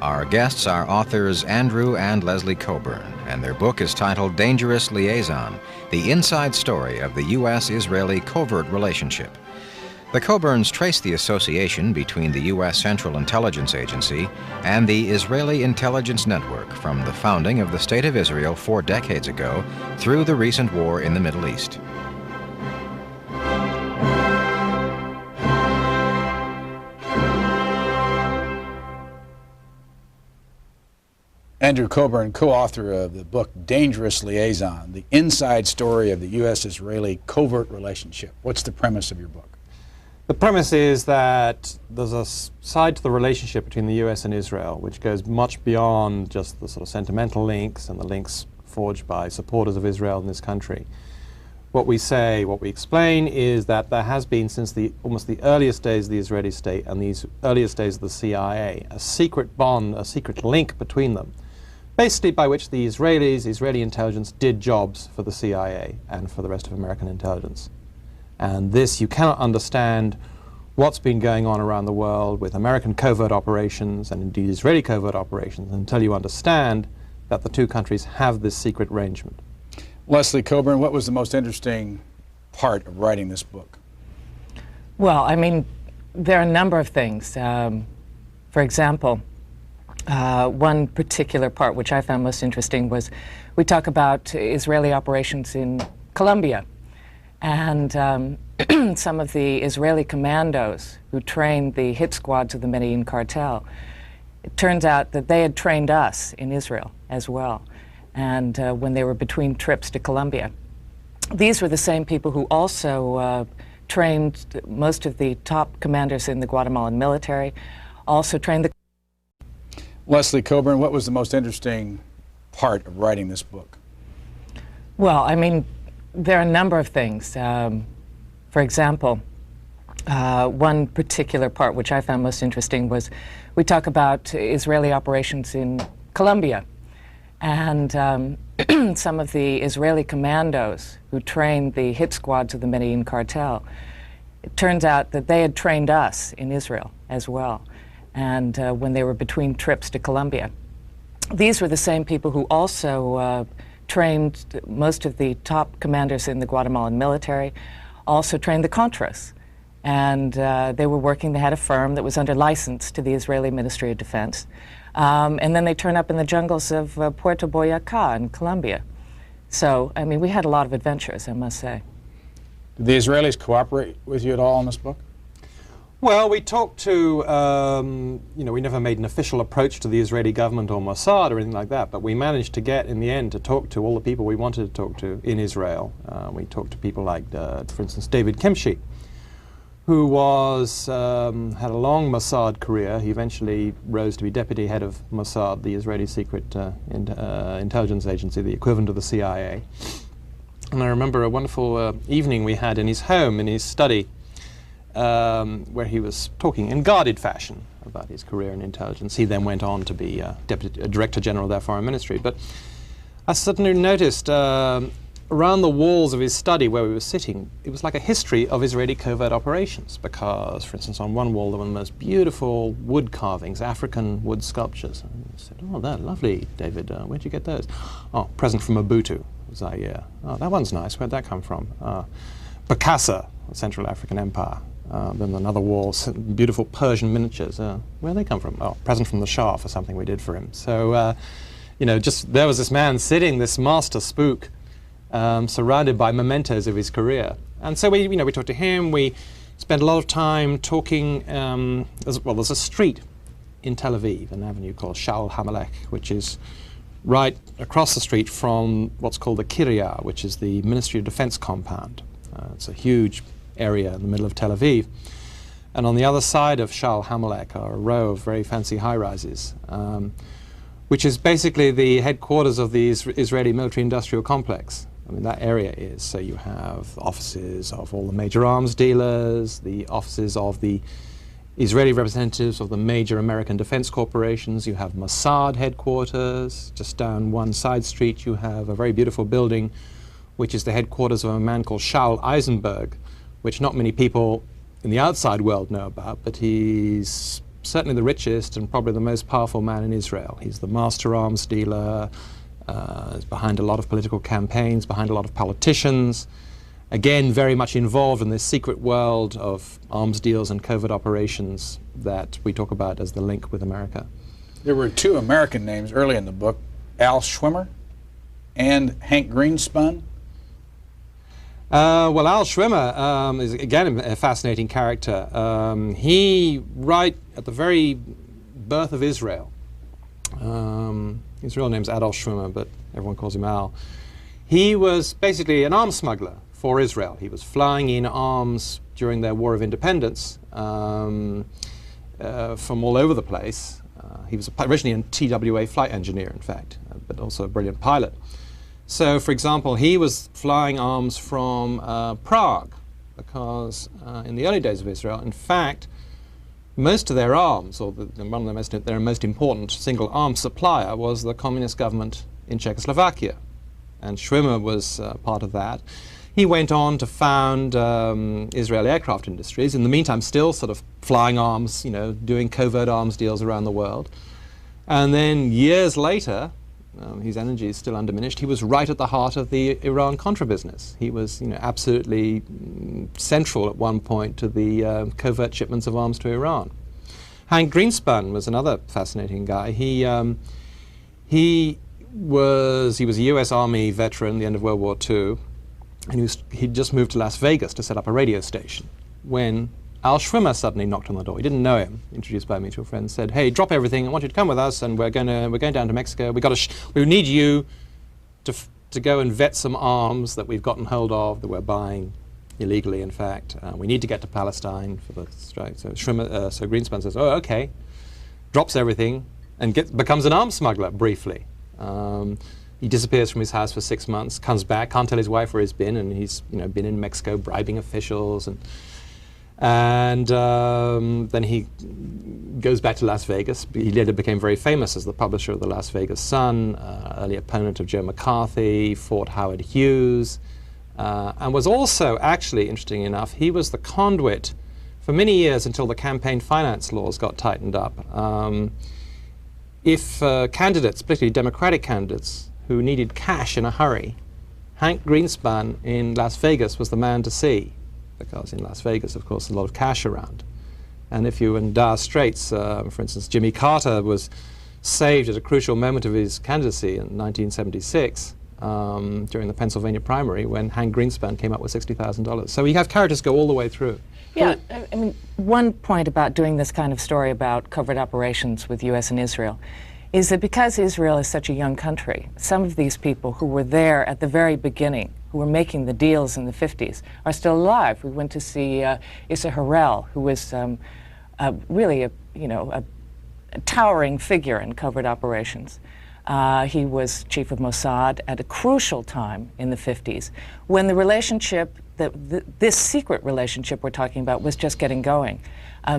Our guests are authors Andrew and Leslie Cockburn, and their book is titled Dangerous Liaison, the inside story of the U.S.-Israeli covert relationship. The Cockburns trace the association between the U.S. Central Intelligence Agency and the Israeli Intelligence Network from the founding of the State of Israel 4 decades ago through the recent war in the Middle East. Andrew Cockburn, co-author of the book Dangerous Liaison, the inside story of the U.S.-Israeli covert relationship. What's the premise of your book? The premise is that there's a side to the relationship between the U.S. and Israel which goes much beyond just the sort of sentimental links and the links forged by supporters of Israel in this country. What we explain is that there has been, since almost the earliest days of the Israeli state and the earliest days of the CIA, a secret bond, a secret link between them, basically by which the Israeli intelligence did jobs for the CIA and for the rest of American intelligence. And this, you cannot understand what's been going on around the world with American covert operations and indeed Israeli covert operations until you understand that the two countries have this secret arrangement. Leslie Cockburn, what was the most interesting part of writing this book? Well, I mean, there are a number of things. For example, one particular part which I found most interesting was we talk about Israeli operations in Colombia. And some of the Israeli commandos who trained the hit squads of the Medellin cartel, it turns out that they had trained us in Israel as well. And when they were between trips to Colombia. These were the same people who also trained most of the top commanders in the Guatemalan military, also trained the... Leslie Cockburn, what was the most interesting part of writing this book? Well, I mean, there are a number of things. For example, one particular part which I found most interesting was we talk about Israeli operations in Colombia. And some of the Israeli commandos who trained the hit squads of the Medellin cartel, it turns out that they had trained us in Israel as well. And when they were between trips to Colombia. These were the same people who also trained most of the top commanders in the Guatemalan military, also trained the Contras. And they were working, they had a firm that was under license to the Israeli Ministry of Defense. And then they turn up in the jungles of Puerto Boyacá in Colombia. So, I mean, we had a lot of adventures, I must say. Did the Israelis cooperate with you at all on this book? Well, we talked to, we never made an official approach to the Israeli government or Mossad or anything like that, but we managed to get, in the end, to talk to all the people we wanted to talk to in Israel. We talked to people like, for instance, David Kimchi, who had a long Mossad career. He eventually rose to be deputy head of Mossad, the Israeli secret intelligence agency, the equivalent of the CIA. And I remember a wonderful evening we had in his home, in his study, where he was talking in guarded fashion about his career in intelligence. He then went on to be Director General of their Foreign Ministry. But I suddenly noticed around the walls of his study where we were sitting, it was like a history of Israeli covert operations because, for instance, on one wall there were the most beautiful wood carvings, African wood sculptures. And I said, "Oh, they're lovely, David. Where'd you get those?" "Oh, present from Mobutu." Was I, yeah. "Oh, that one's nice. Where'd that come from?" "Bokassa, Central African Empire." Then another wall, beautiful Persian miniatures. Where they come from? "Oh, present from the Shah for something we did for him." So, just there was this man sitting, this master spook, surrounded by mementos of his career. And so we talked to him. We spent a lot of time talking. There's a street in Tel Aviv, an avenue called Shaul HaMelech, which is right across the street from what's called the Kiryah, which is the Ministry of Defense compound. It's a huge area in the middle of Tel Aviv. And on the other side of Shaul HaMelech are a row of very fancy high-rises, which is basically the headquarters of the Israeli military-industrial complex. I mean, that area is. So you have offices of all the major arms dealers, the offices of the Israeli representatives of the major American defense corporations. You have Mossad headquarters. Just down one side street you have a very beautiful building which is the headquarters of a man called Shaul Eisenberg, which not many people in the outside world know about, but he's certainly the richest and probably the most powerful man in Israel. He's the master arms dealer, is behind a lot of political campaigns, behind a lot of politicians. Again, very much involved in this secret world of arms deals and covert operations that we talk about as the link with America. There were two American names early in the book, Al Schwimmer and Hank Greenspun. Well, Al Schwimmer is, again, a fascinating character. He, right at the very birth of Israel, his real name's Adolf Schwimmer, but everyone calls him Al. He was basically an arms smuggler for Israel. He was flying in arms during their War of Independence from all over the place. He was originally a TWA flight engineer, in fact, but also a brilliant pilot. So, for example, he was flying arms from Prague because in the early days of Israel, in fact, most of their arms, or one of their most important single arms supplier, was the communist government in Czechoslovakia. And Schwimmer was part of that. He went on to found Israeli aircraft industries, in the meantime still sort of flying arms, you know, doing covert arms deals around the world. And then years later, his energy is still undiminished, he was right at the heart of the Iran-Contra business. He was, you know, absolutely central at one point to the covert shipments of arms to Iran. Hank Greenspun was another fascinating guy. He was a US Army veteran at the end of World War II, and he'd just moved to Las Vegas to set up a radio station when Al Schwimmer suddenly knocked on the door. He didn't know him, introduced by a mutual friend, said, "Hey, drop everything, I want you to come with us, and we're going down to Mexico. We need you to go and vet some arms that we've gotten hold of, that we're buying illegally, in fact. We need to get to Palestine for the strike." So so Greenspun says, "Oh, okay," drops everything, and becomes an arms smuggler briefly. He disappears from his house for 6 months, comes back, can't tell his wife where he's been, and he's, you know, been in Mexico bribing officials, and then he goes back to Las Vegas. He later became very famous as the publisher of the Las Vegas Sun, early opponent of Joe McCarthy, fought Howard Hughes, and was also, actually, interesting enough, he was the conduit for many years until the campaign finance laws got tightened up. If candidates, particularly Democratic candidates, who needed cash in a hurry, Hank Greenspun in Las Vegas was the man to see, because in Las Vegas, of course, there's a lot of cash around. And if you were in dire straits, for instance, Jimmy Carter was saved at a crucial moment of his candidacy in 1976 during the Pennsylvania primary when Hank Greenspun came up with $60,000. So you have characters go all the way through. Yeah, I mean, one point about doing this kind of story about covert operations with U.S. and Israel is that because Israel is such a young country, some of these people who were there at the very beginning, who were making the deals in the 50s, are still alive. We went to see Issa Harel, who was really a towering figure in covert operations. He was chief of Mossad at a crucial time in the 50s, when the relationship, this secret relationship we're talking about, was just getting going.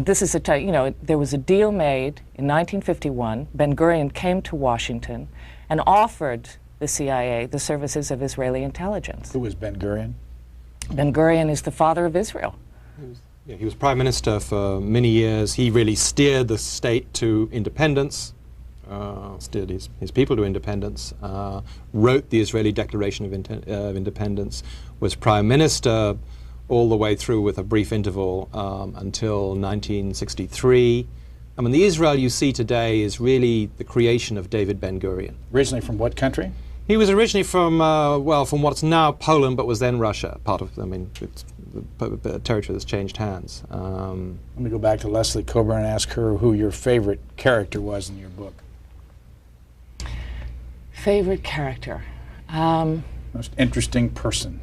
This is there was a deal made in 1951. Ben-Gurion came to Washington and offered the CIA the services of Israeli intelligence. Who was Ben-Gurion? Ben-Gurion is the father of Israel. He was prime minister for many years. He really steered the state to independence, steered his people to independence, wrote the Israeli Declaration of Independence, was prime minister all the way through with a brief interval until 1963. I mean, the Israel you see today is really the creation of David Ben-Gurion. Originally from what country? He was originally from, from what's now Poland, but was then Russia, part of, it's the territory that's changed hands. Let me go back to Leslie Cockburn and ask her who your favorite character was in your book. Favorite character? Most interesting person?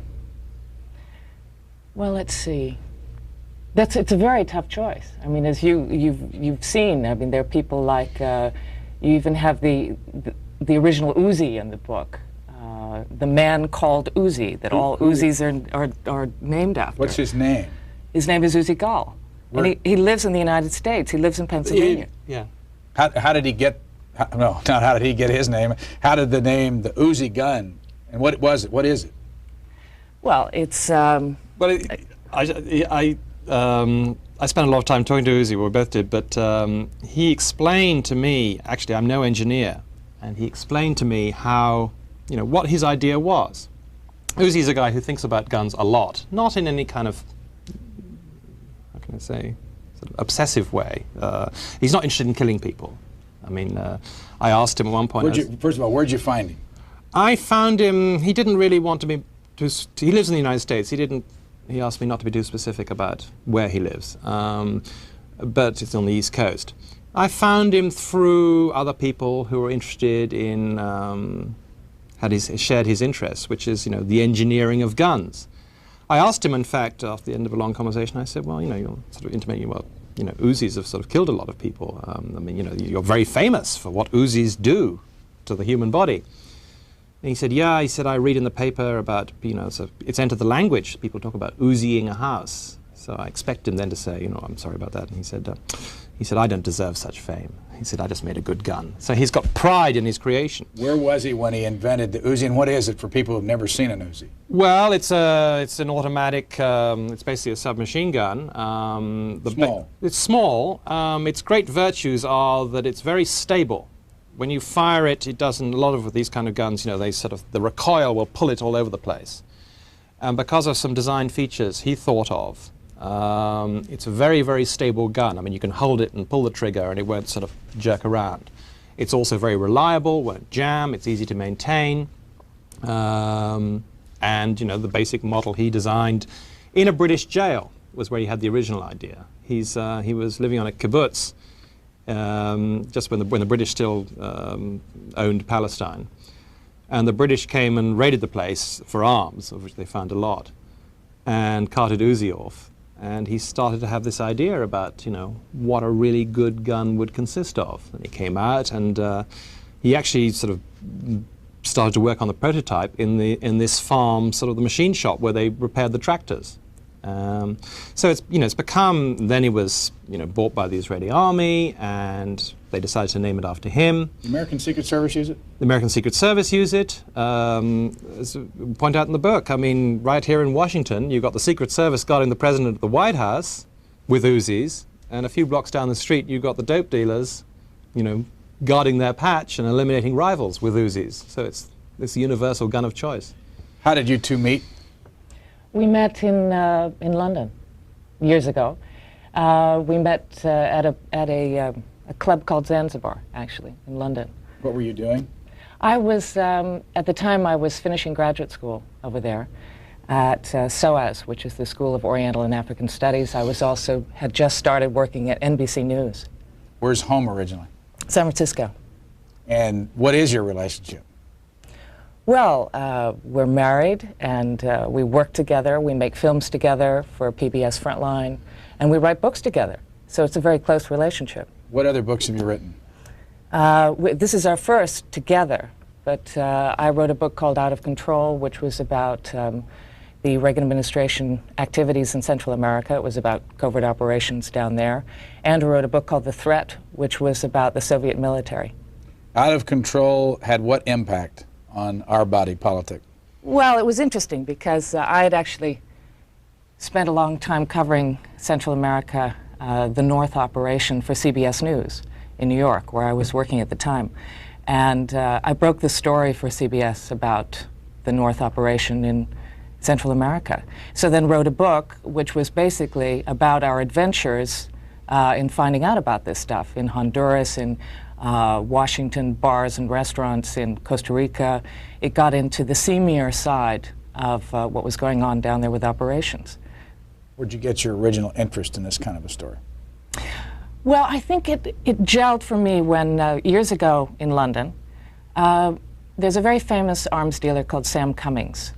Well, let's see. It's a very tough choice. I mean, as you've seen, I mean, there are people like, you even have the original Uzi in the book, the man called Uzi, that all Uzis are named after. What's his name? His name is Uzi Gun. And he lives in the United States. He lives in Pennsylvania. Yeah. How did he get, no, not how did he get his name, how did the name, the Uzi Gun, and what was it? What is it? Well, it's... Well, I spent a lot of time talking to Uzi, well, we both did, but he explained to me, actually I'm no engineer, and he explained to me how, what his idea was. Uzi's a guy who thinks about guns a lot, not in any kind of, how can I say, sort of obsessive way. He's not interested in killing people. I mean, I asked him at one point. First of all, where'd you find him? I found him, he didn't really want to be, he lives in the United States. He asked me not to be too specific about where he lives, but it's on the East Coast. I found him through other people who were interested in, shared his interests, which is, the engineering of guns. I asked him, in fact, after the end of a long conversation, I said, well, you're sort of intimating, well, Uzis have sort of killed a lot of people. I mean, you're very famous for what Uzis do to the human body. And he said, yeah, he said, I read in the paper about, so it's entered the language. People talk about Uziing a house. So I expect him then to say, I'm sorry about that. And he said, I don't deserve such fame. He said, I just made a good gun. So he's got pride in his creation. Where was he when he invented the Uzi, and what is it for people who've never seen an Uzi? Well, it's an automatic, it's basically a submachine gun. Small. It's small. Its great virtues are that it's very stable. When you fire it, it doesn't, a lot of these kind of guns, the recoil will pull it all over the place. And because of some design features he thought of, it's a very, very stable gun. I mean, you can hold it and pull the trigger and it won't sort of jerk around. It's also very reliable, won't jam, it's easy to maintain. And, the basic model he designed in a British jail was where he had the original idea. He was living on a kibbutz just when the British still owned Palestine. And the British came and raided the place for arms, of which they found a lot, and carted Uzi off. And he started to have this idea about, what a really good gun would consist of. And he came out and he actually sort of started to work on the prototype in this farm, sort of the machine shop where they repaired the tractors. So it's become, then he was, bought by the Israeli army, and they decided to name it after him. The American Secret Service use it? The American Secret Service use it. As we point out in the book, I mean, right here in Washington, you've got the Secret Service guarding the president at the White House with Uzis, and a few blocks down the street, you've got the dope dealers, guarding their patch and eliminating rivals with Uzis. So it's the universal gun of choice. How did you two meet? We met in London years ago. We met at a club called Zanzibar, actually, in London. What were you doing? I was, at the time, I was finishing graduate school over there at SOAS, which is the School of Oriental and African Studies. I had just started working at NBC News. Where's home originally? San Francisco. And what is your relationship? Well, we're married, and we work together. We make films together for PBS Frontline, and we write books together. So it's a very close relationship. What other books have you written? This is our first together, but I wrote a book called Out of Control, which was about the Reagan administration activities in Central America. It was about covert operations down there. Andrew wrote a book called The Threat, which was about the Soviet military. Out of Control had what impact on our body politic? Well, it was interesting because I had actually spent a long time covering Central America, the North operation for CBS News in New York, where I was working at the time. And I broke the story for CBS about the North operation in Central America. So then wrote a book which was basically about our adventures in finding out about this stuff in Honduras, in Washington, bars and restaurants in Costa Rica. It got into the seamier side of what was going on down there with operations. Where'd you get your original interest in this kind of a story? Well, I think it gelled for me when, years ago in London, there's a very famous arms dealer called Sam Cummings,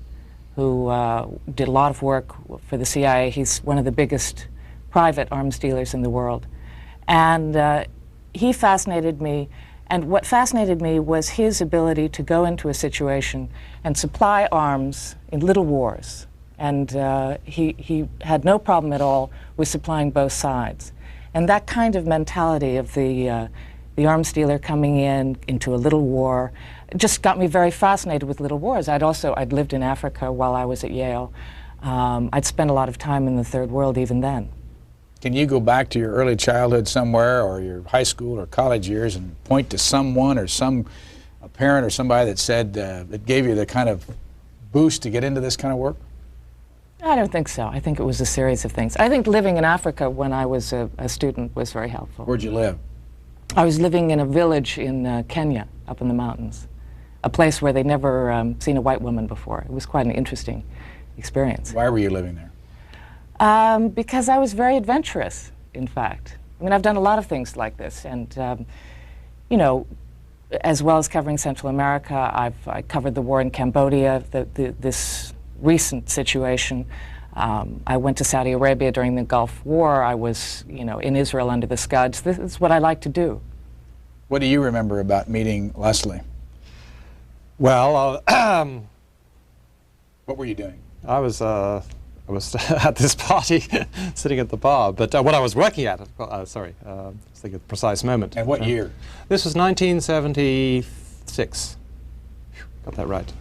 who did a lot of work for the CIA. He's one of the biggest private arms dealers in the world. And he fascinated me, and what fascinated me was his ability to go into a situation and supply arms in little wars. And he had no problem at all with supplying both sides. And that kind of mentality of the arms dealer coming into a little war just got me very fascinated with little wars. I'd lived in Africa while I was at Yale. I'd spent a lot of time in the Third World even then. Can you go back to your early childhood somewhere, or your high school or college years, and point to someone or a parent or somebody that said that gave you the kind of boost to get into this kind of work? I don't think so. I think it was a series of things. I think living in Africa when I was a student was very helpful. Where'd you live? I was living in a village in Kenya, up in the mountains, a place where they'd never seen a white woman before. It was quite an interesting experience. Why were you living there? Because I was very adventurous, in fact. I mean, I've done a lot of things like this, and you know, as well as covering Central America, I covered the war in Cambodia, this recent situation. I went to Saudi Arabia during the Gulf War. I was, you know, in Israel under the Scuds. This is what I like to do. What do you remember about meeting Leslie? Well, What were you doing? I was at this party, sitting at the bar. But what I was working at, sorry, let's think of the precise moment. And what year? This was 1976. Got that right.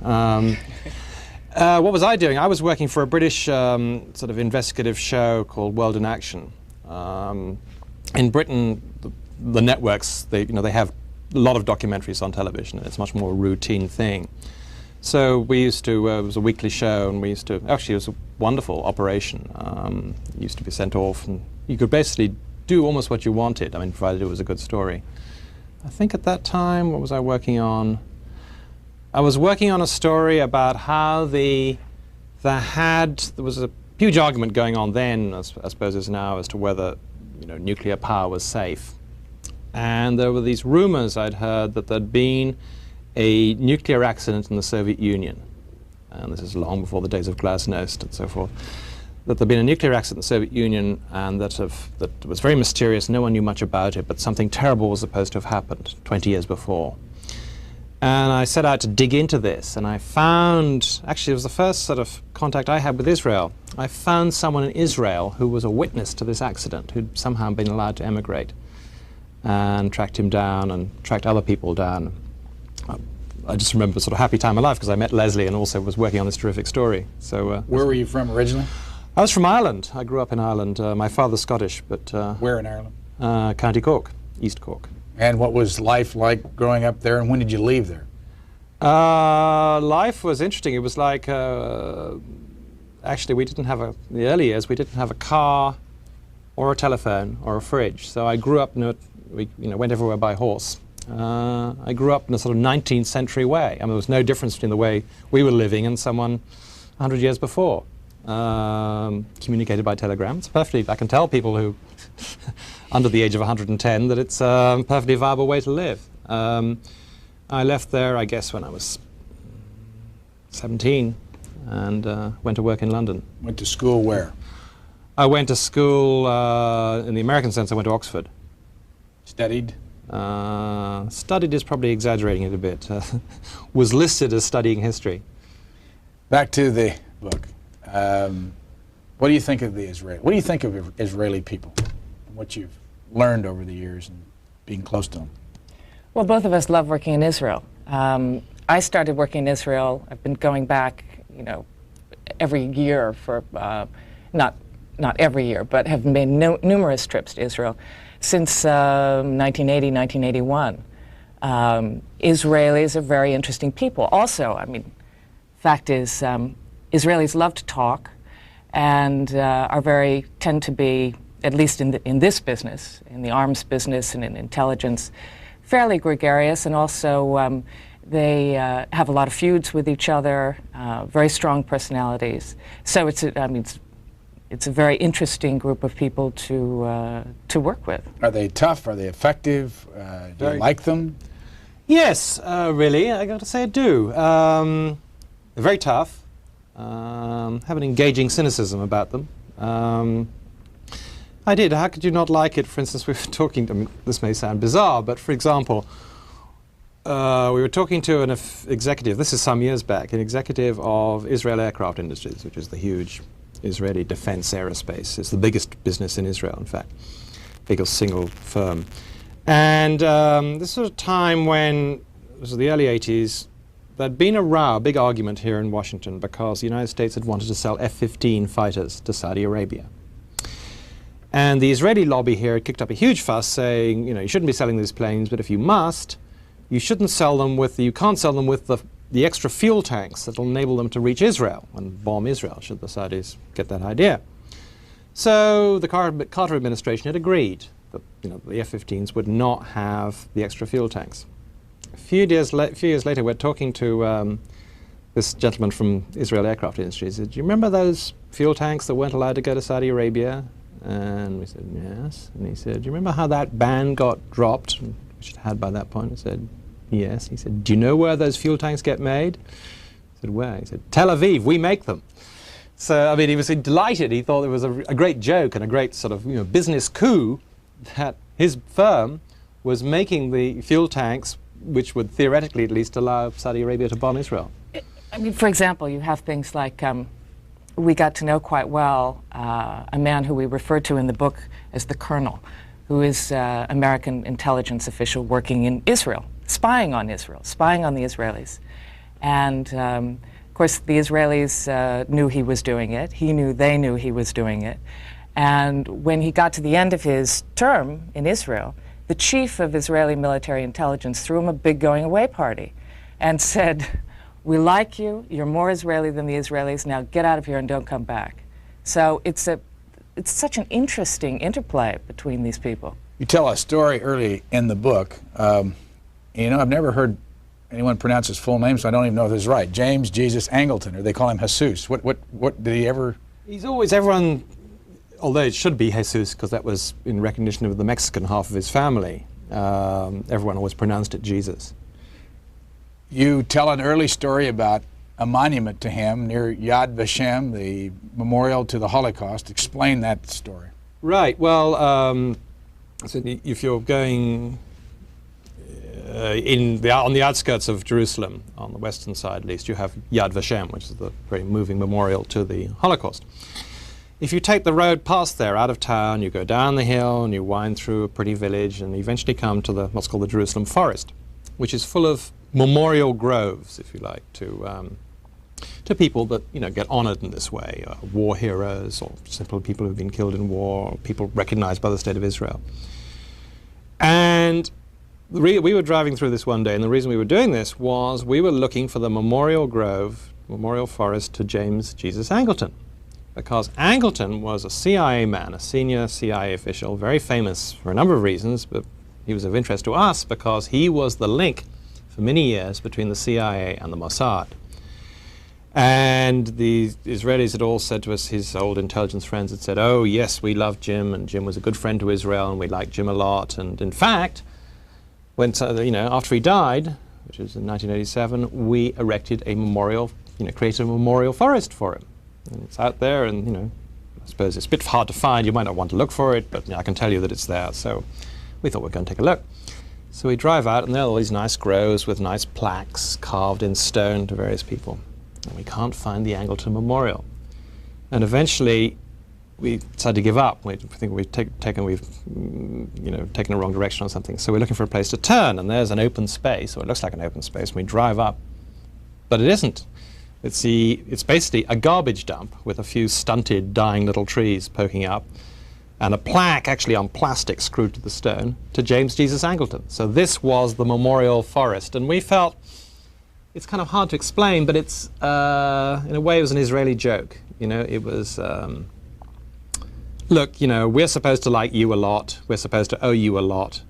What was I doing? I was working for a British sort of investigative show called World in Action. In Britain, the networks, they have a lot of documentaries on television, and it's much more a routine thing. So we used to, it was a weekly show, and we used to, actually it was a wonderful operation. You used to be sent off, and you could basically do almost what you wanted, I mean, provided it was a good story. I think at that time, what was I working on? I was working on a story about how there was a huge argument going on then, as I suppose is now, as to whether, you know, nuclear power was safe. And there were these rumors I'd heard that there'd been a nuclear accident in the Soviet Union, and this is long before the days of Glasnost and so forth, that there'd been a nuclear accident in the Soviet Union, and that was very mysterious. No one knew much about it, but something terrible was supposed to have happened 20 years before. And I set out to dig into this, and I found, actually it was the first sort of contact I had with Israel. I found someone in Israel who was a witness to this accident, who'd somehow been allowed to emigrate, and tracked him down and tracked other people down. I just remember a sort of happy time of life because I met Leslie and also was working on this terrific story. So, where were you from originally? I was from Ireland. I grew up in Ireland. My father's Scottish, but... Where in Ireland? County Cork, East Cork. And what was life like growing up there, and when did you leave there? Life was interesting. It was like, actually we didn't have in the early years, we didn't have a car or a telephone or a fridge. So I grew up, we went everywhere by horse. I grew up in a sort of 19th century way. I mean, there was no difference between the way we were living and someone 100 years before. Communicated by telegram. It's perfectly, I can tell people who under the age of 110 that it's a perfectly viable way to live. I left there, I guess, when I was 17 and went to work in London. Went to school where? I went to school, in the American sense, I went to Oxford. Studied? Studied is probably exaggerating it a bit. Was listed as studying history. Back to the book. What do you think of the What do you think of Israeli people? And what you've learned over the years and being close to them? Well, both of us love working in Israel. I started working in Israel. I've been going back, every year for, not every year, but have made numerous trips to Israel since 1980, 1981. Israelis are very interesting people. Also, I mean, fact is, Israelis love to talk and tend to be, at least in this business, in the arms business and in intelligence, fairly gregarious, and also they have a lot of feuds with each other, very strong personalities. So it's a very interesting group of people to work with. Are they tough? Are they effective? Do you like them? Yes, really, I got to say I do. They're very tough. Have an engaging cynicism about them. I did. How could you not like it? For instance, we were talking, I mean, this may sound bizarre, but for example, we were talking to an executive, this is some years back, an executive of Israel Aircraft Industries, which is the huge Israeli defense aerospace. It's the biggest business in Israel, in fact, biggest single firm. And this was a time when, this was the early 80s, there'd been a row, a big argument here in Washington because the United States had wanted to sell F-15 fighters to Saudi Arabia. And the Israeli lobby here kicked up a huge fuss saying, you shouldn't be selling these planes, but if you must, you can't sell them with the extra fuel tanks that will enable them to reach Israel and bomb Israel, should the Saudis get that idea. So the Carter administration had agreed that the F-15s would not have the extra fuel tanks. A few years later, we're talking to this gentleman from Israel Aircraft Industries. He said, do you remember those fuel tanks that weren't allowed to go to Saudi Arabia? And we said, yes. And he said, do you remember how that ban got dropped, which it had by that point? I said, yes. He said, do you know where those fuel tanks get made? I said, where? He said, Tel Aviv, we make them. So, I mean, he was delighted. He thought it was a great joke and a great sort of business coup that his firm was making the fuel tanks which would theoretically at least allow Saudi Arabia to bomb Israel. I mean, for example, you have things like we got to know quite well a man who we refer to in the book as the Colonel, who is American intelligence official working in Israel, spying on the Israelis. And of course, the Israelis knew he was doing it. They knew he was doing it. And when he got to the end of his term in Israel, the chief of Israeli military intelligence threw him a big going-away party and said, we like you, you're more Israeli than the Israelis, now get out of here and don't come back. So it's such an interesting interplay between these people. You tell a story early in the book. I've never heard anyone pronounce his full name, so I don't even know if this is right. James Jesus Angleton, or they call him Jesus. What did he ever? He's always, everyone, although it should be Jesus, because that was in recognition of the Mexican half of his family, everyone always pronounced it Jesus. You tell an early story about a monument to him near Yad Vashem, the memorial to the Holocaust. Explain that story. Right. Well, so if you're going on the outskirts of Jerusalem, on the western side at least, you have Yad Vashem, which is the very moving memorial to the Holocaust. If you take the road past there, out of town, you go down the hill and you wind through a pretty village and eventually come to what's called the Jerusalem Forest, which is full of memorial groves, if you like, to people that get honored in this way, war heroes or simple people who've been killed in war, or people recognized by the State of Israel. And we were driving through this one day, and the reason we were doing this was we were looking for the memorial forest to James Jesus Angleton, because Angleton was a CIA man, a senior CIA official, very famous for a number of reasons, but he was of interest to us because he was the link for many years between the CIA and the Mossad. And the Israelis had all said to us, his old intelligence friends had said, oh yes, we love Jim, and Jim was a good friend to Israel, and we liked Jim a lot. And in fact, when after he died, which was in 1987, we erected a memorial, created a memorial forest for him. And it's out there, and I suppose it's a bit hard to find. You might not want to look for it, but I can tell you that it's there. So we thought we'd go and take a look. So we drive out, and there are all these nice groves with nice plaques carved in stone to various people. And we can't find the Angleton Memorial. And eventually, we decided to give up. We think we've taken a wrong direction or something. So we're looking for a place to turn, and there's an open space, or it looks like an open space, and we drive up. But it isn't. It's basically a garbage dump with a few stunted, dying little trees poking up, and a plaque actually on plastic screwed to the stone to James Jesus Angleton. So this was the memorial forest, and we felt it's kind of hard to explain, but it's in a way it was an Israeli joke. It was look, we're supposed to like you a lot, we're supposed to owe you a lot,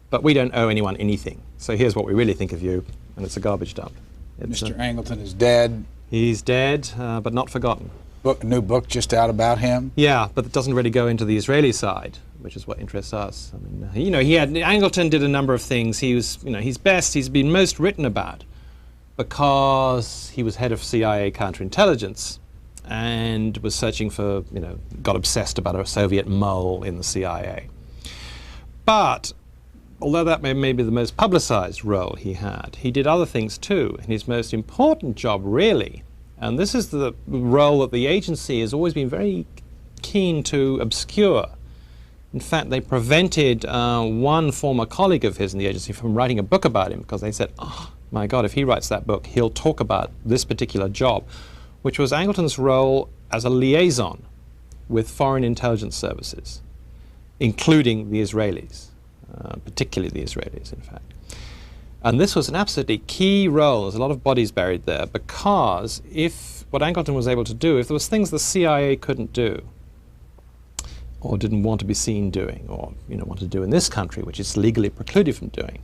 but we don't owe anyone anything. So here's what we really think of you, and it's a garbage dump. Mr. Angleton is dead. He's dead, but not forgotten. New book just out about him? Yeah, but it doesn't really go into the Israeli side, which is what interests us. I mean, Angleton did a number of things. He was, he's been most written about because he was head of CIA counterintelligence and was searching for, got obsessed about a Soviet mole in the CIA. But although that may be the most publicized role he had, he did other things too. And his most important job, really, and this is the role that the agency has always been very keen to obscure. In fact, they prevented one former colleague of his in the agency from writing a book about him because they said, oh, my God, if he writes that book, he'll talk about this particular job, which was Angleton's role as a liaison with foreign intelligence services. including the Israelis, particularly the Israelis, in fact. And this was an absolutely key role. There's a lot of bodies buried there, because if what Angleton was able to do, if there was things the CIA couldn't do, or didn't want to be seen doing, or wanted to do in this country, which it's legally precluded from doing,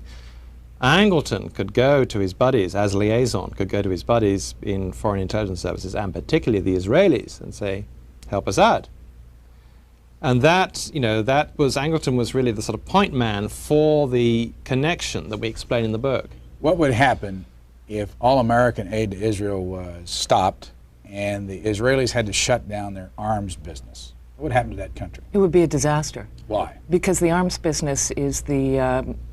Angleton could go to his buddies, as liaison, could go to his buddies in foreign intelligence services, and particularly the Israelis, and say, help us out. And that, Angleton was really the sort of point man for the connection that we explain in the book. What would happen if all American aid to Israel was stopped and the Israelis had to shut down their arms business? What would happen to that country? It would be a disaster. Why? Because the arms business is the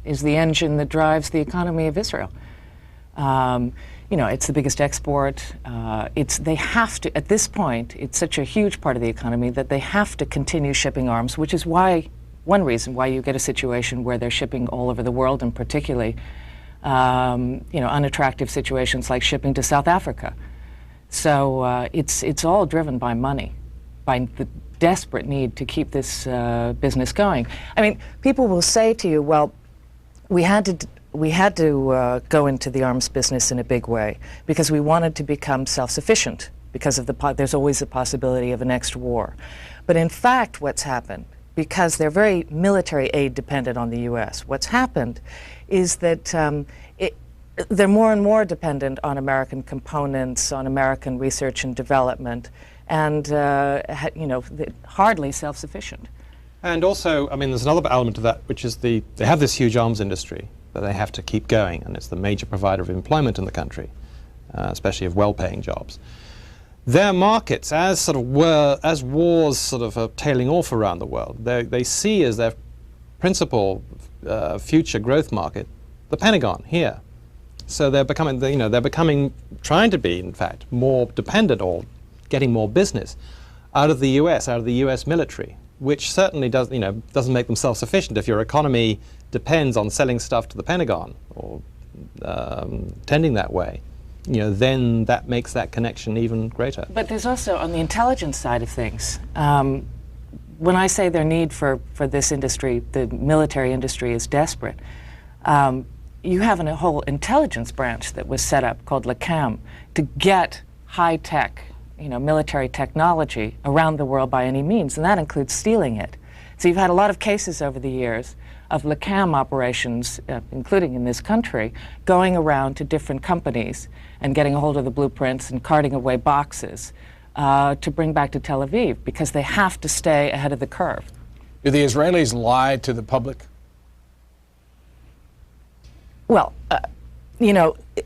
engine that drives the economy of Israel. It's the biggest export. They have to, at this point, it's such a huge part of the economy that they have to continue shipping arms, which is one reason why you get a situation where they're shipping all over the world, and particularly, unattractive situations like shipping to South Africa. So it's all driven by money, by the desperate need to keep this business going. I mean, people will say to you, well, we had to go into the arms business in a big way because we wanted to become self-sufficient, because of there's always a possibility of a next war. But in fact, what's happened, because they're very military aid dependent on the U.S., what's happened is that they're more and more dependent on American components, on American research and development, and hardly self-sufficient. And also, I mean, there's another element to that, which is they have this huge arms industry that they have to keep going, and it's the major provider of employment in the country, especially of well-paying jobs. Their markets, as wars sort of are tailing off around the world, they see as their principal future growth market the Pentagon here. So they're becoming, trying to be, in fact, more dependent or getting more business out of the U.S. military, which certainly doesn't make them self-sufficient. If your economy depends on selling stuff to the Pentagon or tending that way, then that makes that connection even greater. But there's also, on the intelligence side of things, when I say their need for this industry, the military industry is desperate, you have a whole intelligence branch that was set up called LACAM to get high-tech, military technology around the world by any means, and that includes stealing it. So you've had a lot of cases over the years of LACAM operations, including in this country, going around to different companies and getting a hold of the blueprints and carting away boxes to bring back to Tel Aviv, because they have to stay ahead of the curve. Do the Israelis lie to the public? Well,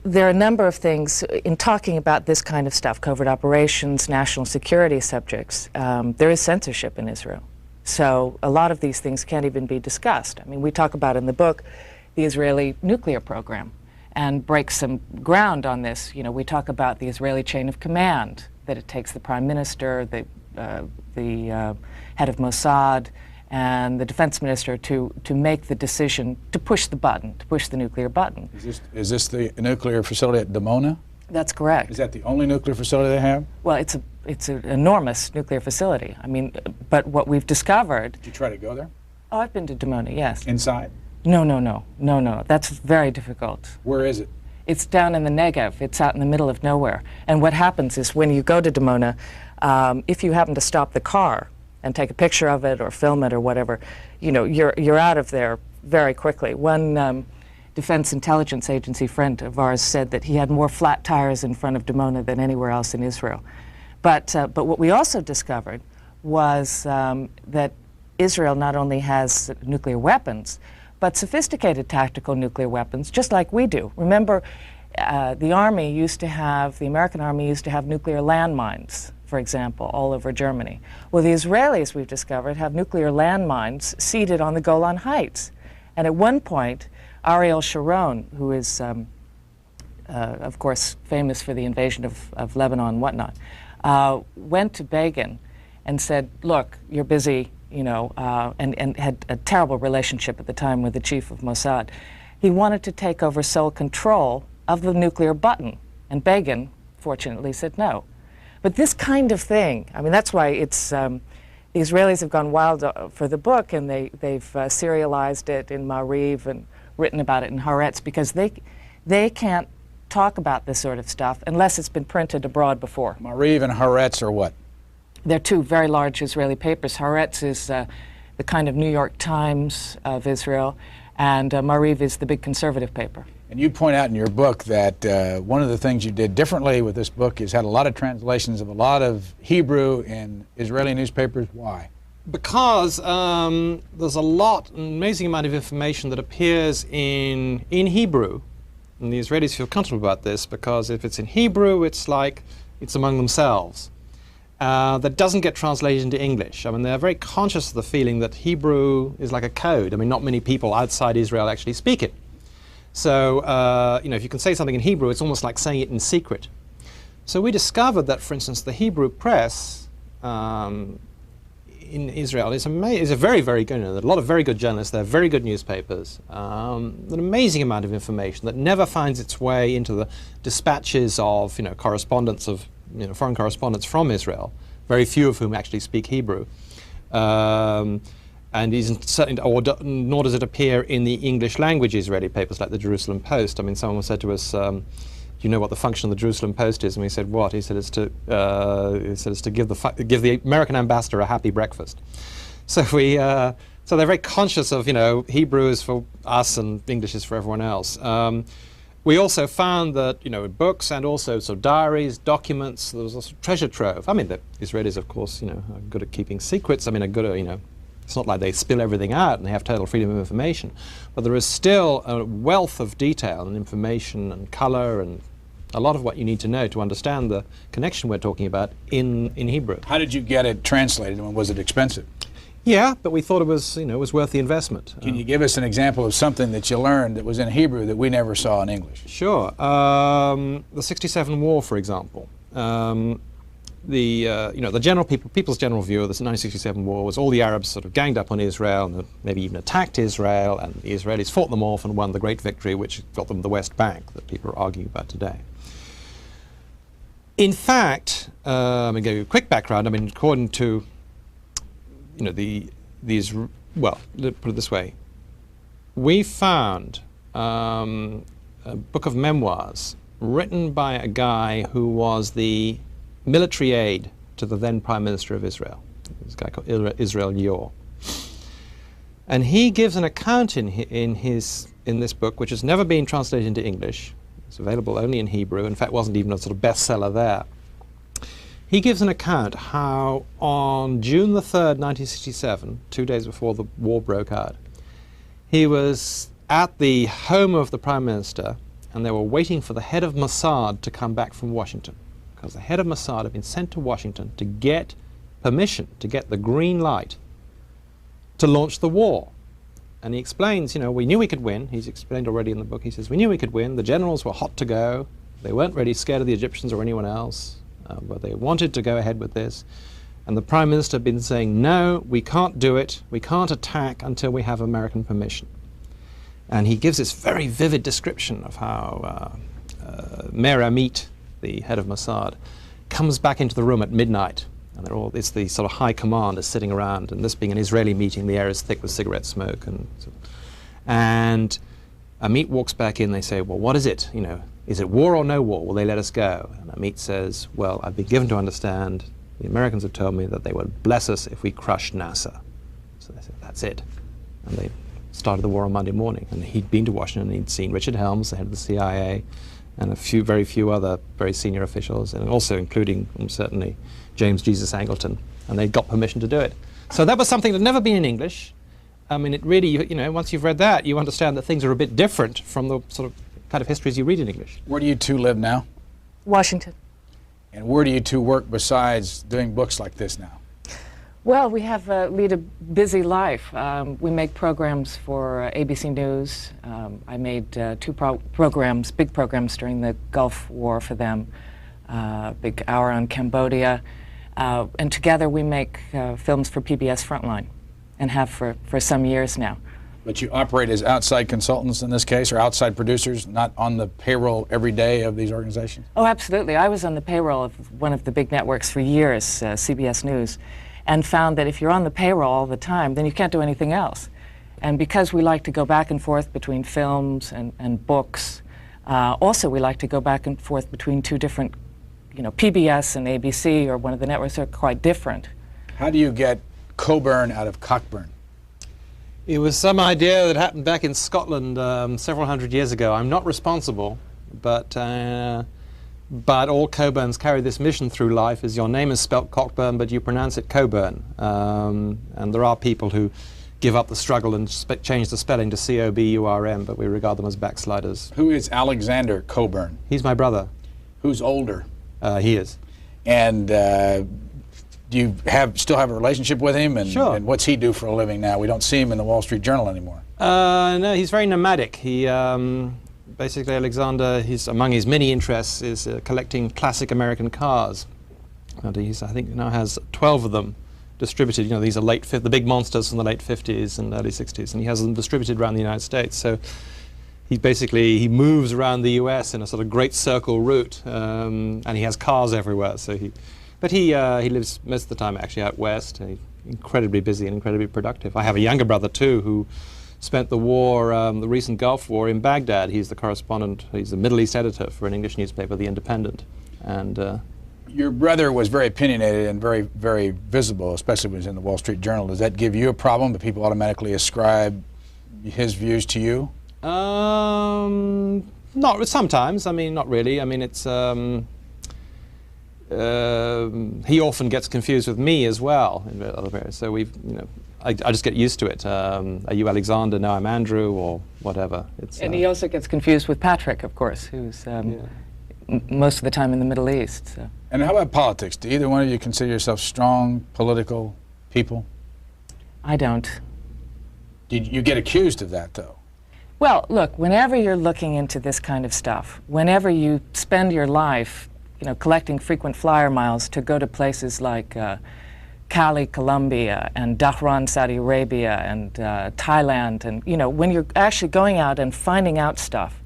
there are a number of things in talking about this kind of stuff, covert operations, national security subjects. There is censorship in Israel. So a lot of these things can't even be discussed. I mean, we talk about in the book the Israeli nuclear program and break some ground on this. We talk about the Israeli chain of command, that it takes the prime minister, the head of Mossad, and the defense minister to make the decision to push the button, to push the nuclear button. Is this the nuclear facility at Dimona? That's correct. Is that the only nuclear facility they have? Well, it's an enormous nuclear facility. I mean, but what we've discovered... Did you try to go there? Oh, I've been to Dimona, yes. Inside? No. That's very difficult. Where is it? It's down in the Negev. It's out in the middle of nowhere. And what happens is when you go to Dimona, if you happen to stop the car and take a picture of it or film it or whatever, you're out of there very quickly. One Defense Intelligence Agency friend of ours said that he had more flat tires in front of Dimona than anywhere else in Israel. But what we also discovered was that Israel not only has nuclear weapons, but sophisticated tactical nuclear weapons, just like we do. Remember, the American Army used to have nuclear landmines, for example, all over Germany. Well, the Israelis, we've discovered, have nuclear landmines seated on the Golan Heights. And at one point, Ariel Sharon, who is, of course, famous for the invasion of Lebanon and whatnot, went to Begin and said, look, you're busy, and had a terrible relationship at the time with the chief of Mossad. He wanted to take over sole control of the nuclear button, and Begin, fortunately, said no. But this kind of thing, I mean, that's why it's the Israelis have gone wild for the book, and they've serialized it in Ma'ariv and written about it in Haaretz, because they can't talk about this sort of stuff unless it's been printed abroad before. Ma'ariv and Haaretz are what? They're two very large Israeli papers. Haaretz is the kind of New York Times of Israel, and Ma'ariv is the big conservative paper. And you point out in your book that one of the things you did differently with this book is had a lot of translations of a lot of Hebrew in Israeli newspapers. Why? Because there's an amazing amount of information that appears in Hebrew, and the Israelis feel comfortable about this, because if it's in Hebrew, it's like it's among themselves. That doesn't get translated into English. I mean, they're very conscious of the feeling that Hebrew is like a code. I mean, not many people outside Israel actually speak it. So, you know, if you can say something in Hebrew, it's almost like saying it in secret. So we discovered that, for instance, the Hebrew press in Israel is a very, very good, a lot of very good journalists, they're very good newspapers, an amazing amount of information that never finds its way into the dispatches of, you know, correspondents of, you know, foreign correspondents from Israel, very few of whom actually speak Hebrew. And nor does it appear in the English language Israeli papers like the Jerusalem Post. I mean, someone said to us, do you know what the function of the Jerusalem Post is? And we said, what? He said, it's to give the American ambassador a happy breakfast. So so they're very conscious of, you know, Hebrew is for us and English is for everyone else. We also found that, you know, books and also sort of diaries, documents, there was a treasure trove. I mean, the Israelis, of course, you know, are good at keeping secrets. I mean, are good at, you know, it's not like they spill everything out and they have total freedom of information. But there is still a wealth of detail and information and color and a lot of what you need to know to understand the connection we're talking about in Hebrew. How did you get it translated, and was it expensive? Yeah, but we thought it was, you know, it was worth the investment. Can you give us an example of something that you learned that was in Hebrew that we never saw in English? Sure. The '67 war, for example. You know, the people's general view of the 1967 war was all the Arabs sort of ganged up on Israel and maybe even attacked Israel, and the Israelis fought them off and won the great victory, which got them the West Bank that people are arguing about today. In fact, I'm going to give you a quick background. I mean, according to, you know, well, let's put it this way. We found a book of memoirs written by a guy who was the military aide to the then Prime Minister of Israel, this guy called Israel Yor. And he gives an account in this book, which has never been translated into English. It's available only in Hebrew. In fact, wasn't even a sort of bestseller there. He gives an account how on June the 3rd, 1967, 2 days before the war broke out, he was at the home of the Prime Minister, and they were waiting for the head of Mossad to come back from Washington, because the head of Mossad had been sent to Washington to get permission, to get the green light to launch the war. And he explains, you know, we knew we could win. He's explained already in the book. He says, we knew we could win. The generals were hot to go. They weren't really scared of the Egyptians or anyone else, but they wanted to go ahead with this. And the Prime Minister had been saying, no, we can't do it. We can't attack until we have American permission. And he gives this very vivid description of how Meir Amit, the head of Mossad, comes back into the room at midnight, and it's the sort of high command is sitting around, and this being an Israeli meeting, the air is thick with cigarette smoke, and Amit walks back in. They say, well, what is it? You know, is it war or no war? Will they let us go? And Amit says, well, I've been given to understand, the Americans have told me that they would bless us if we crushed Nasser. So they said, that's it. And they started the war on Monday morning, and he'd been to Washington, and he'd seen Richard Helms, the head of the CIA, and very few other very senior officials, and also including certainly James Jesus Angleton, and they got permission to do it. So that was something that had never been in English. I mean, it really, you know, once you've read that, you understand that things are a bit different from the sort of kind of histories you read in English. Where do you two live now? Washington. And where do you two work besides doing books like this now? Well, we lead a busy life. We make programs for ABC News. I made two programs, big programs during the Gulf War for them, big hour on Cambodia. And together we make films for PBS Frontline, and have for some years now. But you operate as outside consultants in this case, or outside producers, not on the payroll every day of these organizations? Oh, absolutely. I was on the payroll of one of the big networks for years, CBS News. and found that if you're on the payroll all the time, then you can't do anything else. And because we like to go back and forth between films and books, also we like to go back and forth between two different, PBS and ABC or one of the networks are quite different. How do you get Cockburn out of Cockburn? It was some idea that happened back in Scotland several hundred years ago. I'm not responsible, but all Cockburns carry this mission through life: is your name is spelt Cockburn, but you pronounce it Cockburn. And there are people who give up the struggle and change the spelling to C-O-B-U-R-M, but we regard them as backsliders. Who is Alexander Cockburn? He's my brother. Who's older? He is. And do you still have a relationship with him? And, Sure. and what's he do for a living now? We don't see him in the Wall Street Journal anymore. No, he's very nomadic. He basically, Alexander, among his many interests is collecting classic American cars. And I think now has 12 of them distributed. These are the big monsters from the late 50s and early 60s, and he has them distributed around the United States. So he moves around the U.S. in a sort of great circle route, and he has cars everywhere. So he lives most of the time actually out west. He's incredibly busy and incredibly productive. I have a younger brother too who spent the war, the recent Gulf War, in Baghdad. He's the correspondent. He's the Middle East editor for an English newspaper, The Independent. And your brother was very opinionated and very, very visible, especially when he was in the Wall Street Journal. Does that give you a problem that people automatically ascribe his views to you? Not sometimes. I mean, not really. I mean, it's he often gets confused with me as well in other areas. So I just get used to it. Are you Alexander? No, I'm Andrew, or whatever. And he also gets confused with Patrick, of course, who's most of the time in the Middle East. So. And how about politics? Do either one of you consider yourself strong political people? I don't. You get accused of that, though. Well, look, whenever you're looking into this kind of stuff, whenever you spend your life, collecting frequent flyer miles to go to places like Cali, Colombia, and Dhahran, Saudi Arabia, and Thailand, and when you're actually going out and finding out stuff,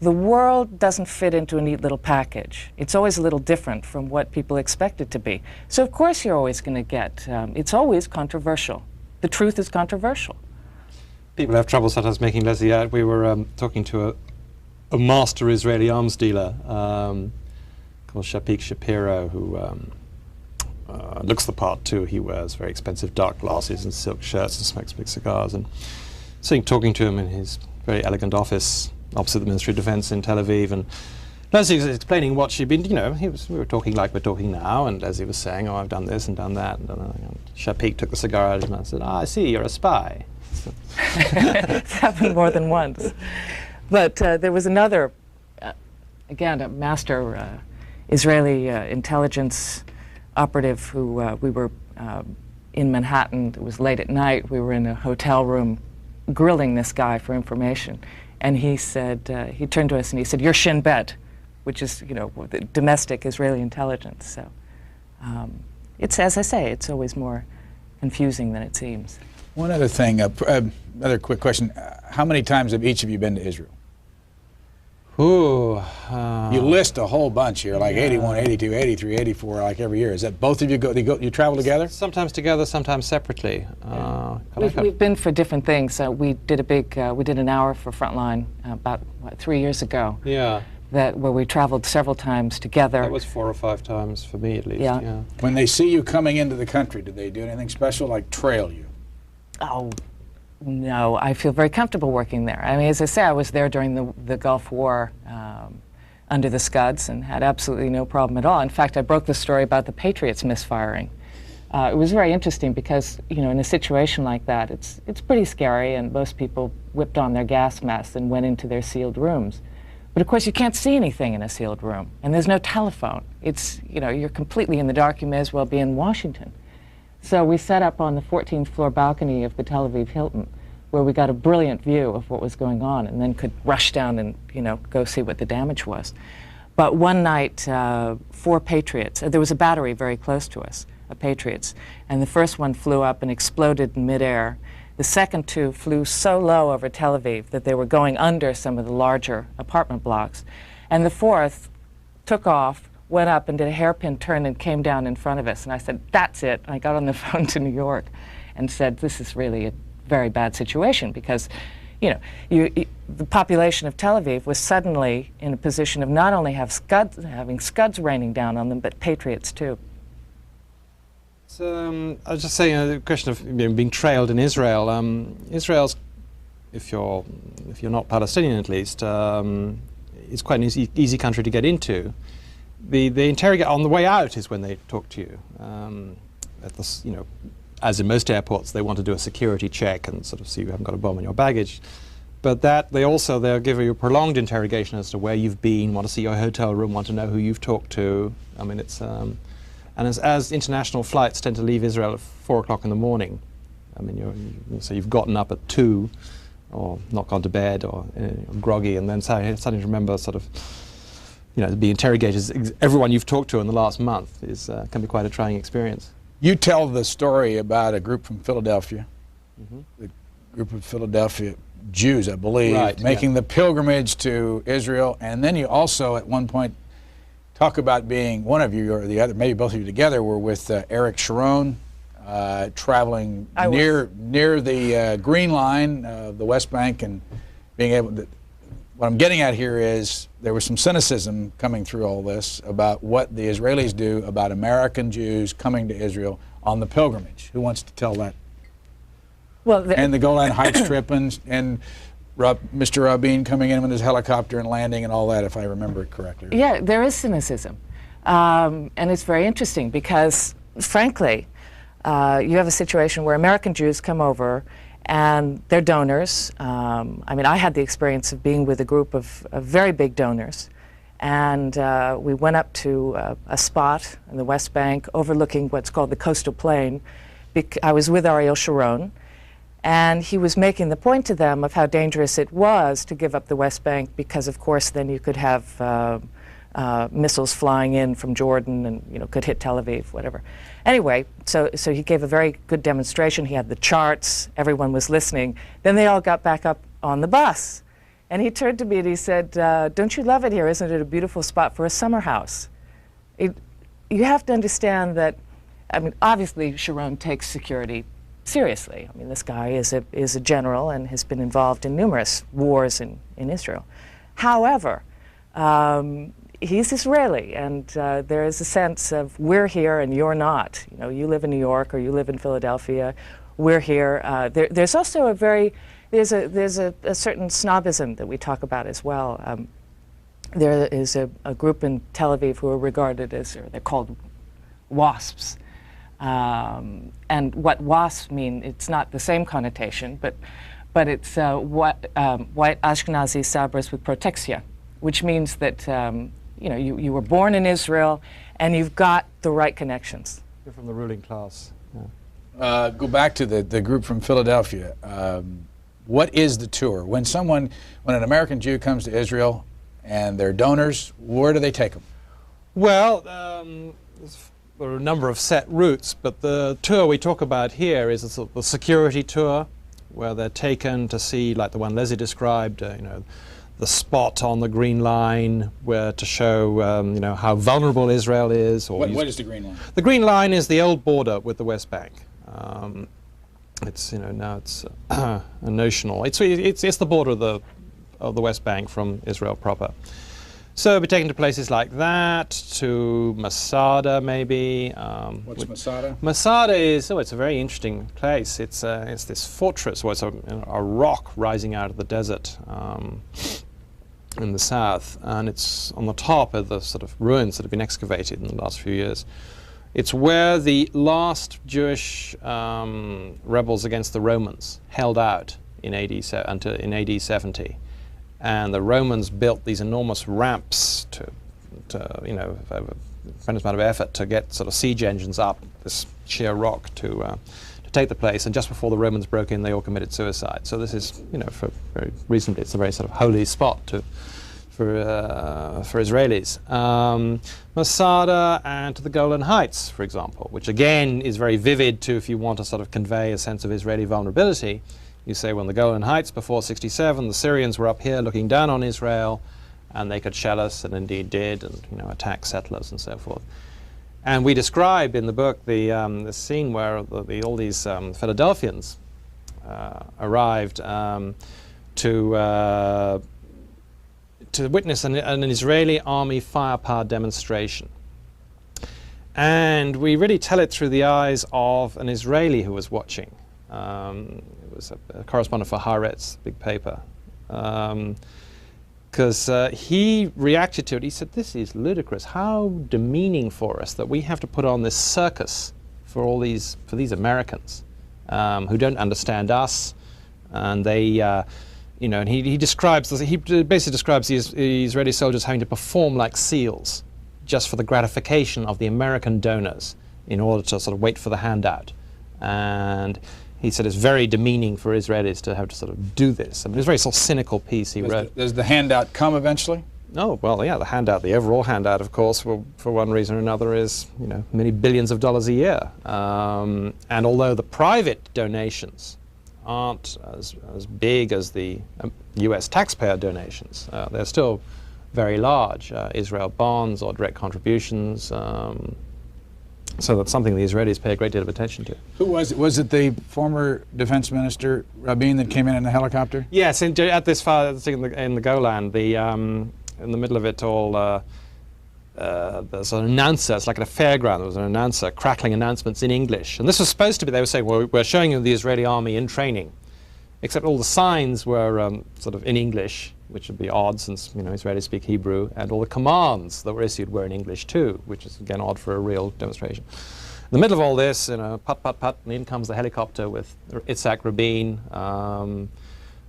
the world doesn't fit into a neat little package. It's always a little different from what people expect it to be. So of course you're always going to get, it's always controversial. The truth is controversial. People have trouble sometimes making Leslie out. We were talking to a master Israeli arms dealer called Shapiro, who looks the part too. He wears very expensive dark glasses and silk shirts and smokes big cigars. And talking to him in his very elegant office opposite the Ministry of Defense in Tel Aviv, and Leslie was explaining what she'd been, we were talking like we're talking now, and Leslie was saying, oh, I've done this and done that. And Shapik took the cigar out of his mouth and said, I see, you're a spy. So. It's happened more than once. But there was another, again, a master Israeli intelligence operative who we were in Manhattan. It was late at night. We were in a hotel room grilling this guy for information. And he said, he turned to us and he said, you're Shin Bet, which is, the domestic Israeli intelligence. So it's, as I say, it's always more confusing than it seems. One other thing, another quick question. How many times have each of you been to Israel? Ooh. You list a whole bunch here, like 81, 82, 83, 84, like every year. Is that both of you you travel together? Sometimes together, sometimes separately. We've been for different things. We did we did an hour for Frontline about 3 years ago. Yeah. Where we traveled several times together. That was 4 or 5 times for me, at least. Yeah. When they see you coming into the country, do they do anything special, like trail you? Oh, no. I feel very comfortable working there. I mean, as I say, I was there during the Gulf War under the Scuds and had absolutely no problem at all. In fact, I broke the story about the Patriots misfiring. It was very interesting because, in a situation like that, it's pretty scary, and most people whipped on their gas masks and went into their sealed rooms. But of course, you can't see anything in a sealed room, and there's no telephone. It's, you're completely in the dark. You may as well be in Washington. So we set up on the 14th floor balcony of the Tel Aviv Hilton, where we got a brilliant view of what was going on, and then could rush down and, go see what the damage was. But one night, 4 Patriots, there was a battery very close to us, of Patriots, and the first one flew up and exploded in midair. The second 2 flew so low over Tel Aviv that they were going under some of the larger apartment blocks. And the 4th took off went up and did a hairpin turn and came down in front of us. And I said, that's it. I got on the phone to New York and said, this is really a very bad situation, because the population of Tel Aviv was suddenly in a position of not only having scuds raining down on them, but patriots too. So, I was just saying, the question of being trailed in Israel. Israel's, if you're not Palestinian at least, it's quite an easy country to get into. The interrogate on the way out is when they talk to you. At the, as in most airports, they want to do a security check and sort of see you haven't got a bomb in your baggage. But they'll give you a prolonged interrogation as to where you've been, want to see your hotel room, want to know who you've talked to. I mean, it's and as international flights tend to leave Israel at 4 o'clock in the morning. I mean, so you've gotten up at 2, or not gone to bed, or groggy, and then suddenly remember sort of, being interrogated. Everyone you've talked to in the last month can be quite a trying experience. You tell the story about a group from Philadelphia, the group of Philadelphia Jews, I believe, making the pilgrimage to Israel, and then you also at one point talk about being, one of you or the other, maybe both of you together, were with Eric Sharon, traveling near the Green Line, the West Bank, and being able to. What I'm getting at here is there was some cynicism coming through all this about what the Israelis do about American Jews coming to Israel on the pilgrimage. Who wants to tell that? Well, and the Golan Heights trip and Mr. Rabin coming in with his helicopter and landing and all that, if I remember it correctly. Yeah, there is cynicism. And it's very interesting because, frankly, you have a situation where American Jews come over and they're donors. I mean, I had the experience of being with a group of very big donors. And we went up to a spot in the West Bank overlooking what's called the coastal plain. I was with Ariel Sharon, and he was making the point to them of how dangerous it was to give up the West Bank because, of course, then you could have missiles flying in from Jordan and could hit Tel Aviv, whatever. Anyway, so he gave a very good demonstration. He had the charts. Everyone was listening. Then they all got back up on the bus. And he turned to me and he said, don't you love it here? Isn't it a beautiful spot for a summer house? You have to understand that, I mean, obviously Sharon takes security seriously. I mean, this guy is a general and has been involved in numerous wars in Israel. However, he's Israeli, and there is a sense of we're here and you're not. You live in New York or you live in Philadelphia. We're here. There's also there's a certain snobism that we talk about as well. There is a group in Tel Aviv who are regarded as, or they're called WASPs. And what WASPs mean, it's not the same connotation, but it's white Ashkenazi Sabras with protexia, which means that you were born in Israel and you've got the right connections. You're from the ruling class. Yeah. Go back to the group from Philadelphia. What is the tour? When an American Jew comes to Israel and they're donors, where do they take them? Well, there are a number of set routes, but the tour we talk about here is a sort of a security tour where they're taken to see, like the one Leslie described, the spot on the Green Line where to show how vulnerable Israel is. Or what is the Green Line? The Green Line is the old border with the West Bank. It's now it's a notional. It's the border of the West Bank from Israel proper. So we'll be taken to places like that, to Masada maybe. What's Masada? Masada is it's a very interesting place. It's this fortress. Well, it's a rock rising out of the desert in the south, and it's on the top of the sort of ruins that have been excavated in the last few years. It's where the last Jewish rebels against the Romans held out in AD 70. And the Romans built these enormous ramps to a tremendous amount of effort to get sort of siege engines up this sheer rock to take the place. And just before the Romans broke in, they all committed suicide. So this is, for very reasonably, it's a very sort of holy spot for Israelis. Masada and to the Golan Heights, for example, which again is very vivid too if you want to sort of convey a sense of Israeli vulnerability. You say, well, the Golan Heights before 67, the Syrians were up here looking down on Israel, and they could shell us, and indeed did, and attack settlers and so forth. And we describe in the book the scene where all these Philadelphians arrived to witness an Israeli army firepower demonstration. And we really tell it through the eyes of an Israeli who was watching. It was a correspondent for Haaretz, big paper. Because he reacted to it. He said, "This is ludicrous. How demeaning for us that we have to put on this circus for these Americans who don't understand us." And they, and he basically describes these Israeli soldiers having to perform like seals, just for the gratification of the American donors, in order to sort of wait for the handout. And he said it's very demeaning for Israelis to have to sort of do this. I mean, it was a very sort of cynical piece he wrote. Does the handout come eventually? No, well, yeah, the overall handout, of course, for one reason or another, is many billions of dollars a year. And although the private donations aren't as big as the U.S. taxpayer donations, they're still very large. Israel bonds or direct contributions. So that's something the Israelis pay a great deal of attention to. Who was it? Was it the former defense minister, Rabin, that came in the helicopter? Yes, at this far in the Golan, in the middle of it all, there's an announcer. It's like at a fairground. There was an announcer crackling announcements in English. And this was supposed to be, they were saying, well, we're showing you the Israeli army in training. Except all the signs were sort of in English, which would be odd since Israelis speak Hebrew, and all the commands that were issued were in English too, which is again odd for a real demonstration. In the middle of all this, put, put, put, and in comes the helicopter with Itzhak Rabin,